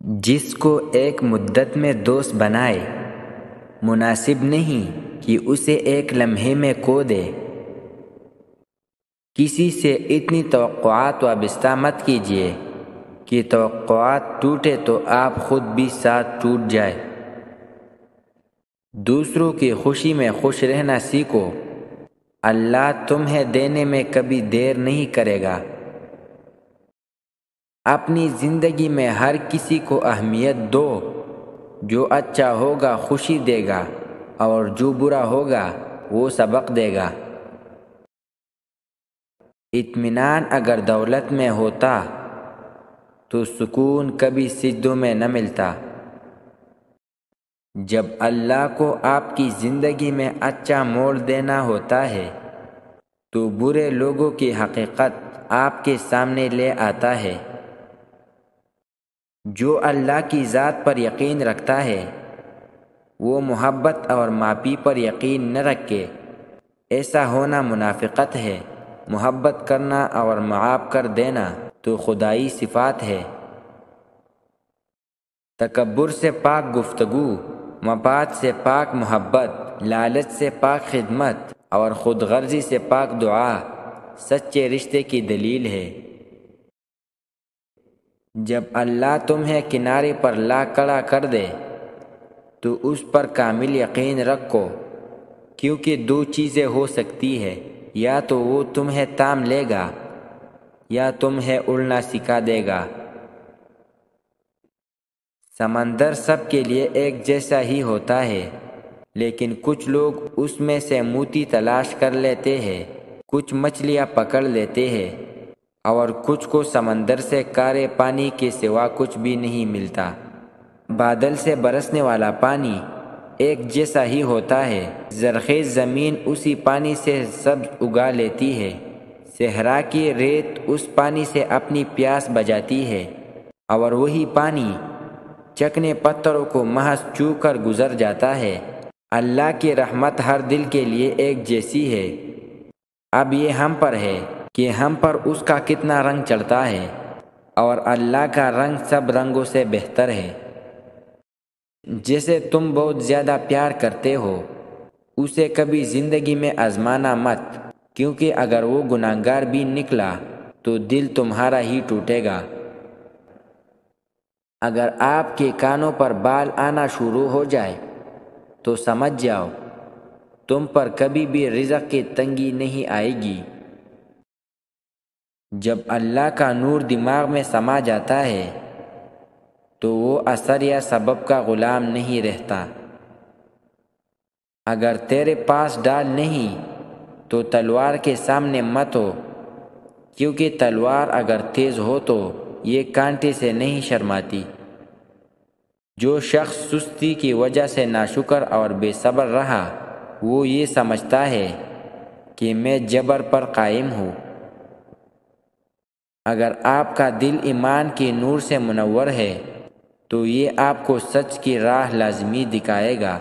جس کو ایک مدت میں دوست بنائے، مناسب نہیں کہ اسے ایک لمحے میں کھو دے۔ کسی سے اتنی توقعات وابستہ مت کیجیے کہ توقعات ٹوٹے تو آپ خود بھی ساتھ ٹوٹ جائے۔ دوسروں کی خوشی میں خوش رہنا سیکھو، اللہ تمہیں دینے میں کبھی دیر نہیں کرے گا۔ اپنی زندگی میں ہر کسی کو اہمیت دو، جو اچھا ہوگا خوشی دے گا اور جو برا ہوگا وہ سبق دے گا۔ اطمینان اگر دولت میں ہوتا تو سکون کبھی سجدوں میں نہ ملتا۔ جب اللہ کو آپ کی زندگی میں اچھا موڑ دینا ہوتا ہے تو برے لوگوں کی حقیقت آپ کے سامنے لے آتا ہے۔ جو اللہ کی ذات پر یقین رکھتا ہے وہ محبت اور معافی پر یقین نہ رکھے۔ ایسا ہونا منافقت ہے۔ محبت کرنا اور معاف کر دینا تو خدائی صفات ہے۔ تکبر سے پاک گفتگو، مفاد سے پاک محبت، لالچ سے پاک خدمت اور خود غرضی سے پاک دعا سچے رشتے کی دلیل ہے۔ جب اللہ تمہیں کنارے پر لا کھڑا کر دے تو اس پر کامل یقین رکھو، کیونکہ دو چیزیں ہو سکتی ہے، یا تو وہ تمہیں تام لے گا یا تمہیں اڑنا سکھا دے گا۔ سمندر سب کے لیے ایک جیسا ہی ہوتا ہے، لیکن کچھ لوگ اس میں سے موتی تلاش کر لیتے ہیں، کچھ مچھلیاں پکڑ لیتے ہیں اور کچھ کو سمندر سے کارے پانی کے سوا کچھ بھی نہیں ملتا۔ بادل سے برسنے والا پانی ایک جیسا ہی ہوتا ہے، زرخیز زمین اسی پانی سے سبز اگا لیتی ہے، صحرا کی ریت اس پانی سے اپنی پیاس بجھاتی ہے اور وہی پانی چکنے پتھروں کو محض چھو کر گزر جاتا ہے۔ اللہ کی رحمت ہر دل کے لیے ایک جیسی ہے۔ اب یہ ہم پر ہے کہ ہم پر اس کا کتنا رنگ چڑھتا ہے، اور اللہ کا رنگ سب رنگوں سے بہتر ہے۔ جسے تم بہت زیادہ پیار کرتے ہو اسے کبھی زندگی میں آزمانا مت، کیونکہ اگر وہ گناہگار بھی نکلا تو دل تمہارا ہی ٹوٹے گا۔ اگر آپ کے کانوں پر بال آنا شروع ہو جائے تو سمجھ جاؤ تم پر کبھی بھی رزق کی تنگی نہیں آئے گی۔ جب اللہ کا نور دماغ میں سما جاتا ہے تو وہ اثر یا سبب کا غلام نہیں رہتا۔ اگر تیرے پاس ڈال نہیں تو تلوار کے سامنے مت ہو، کیونکہ تلوار اگر تیز ہو تو یہ کانٹے سے نہیں شرماتی۔ جو شخص سستی کی وجہ سے ناشکر اور بے صبر رہا وہ یہ سمجھتا ہے کہ میں جبر پر قائم ہوں۔ اگر آپ کا دل ایمان کے نور سے منور ہے تو یہ آپ کو سچ کی راہ لازمی دکھائے گا۔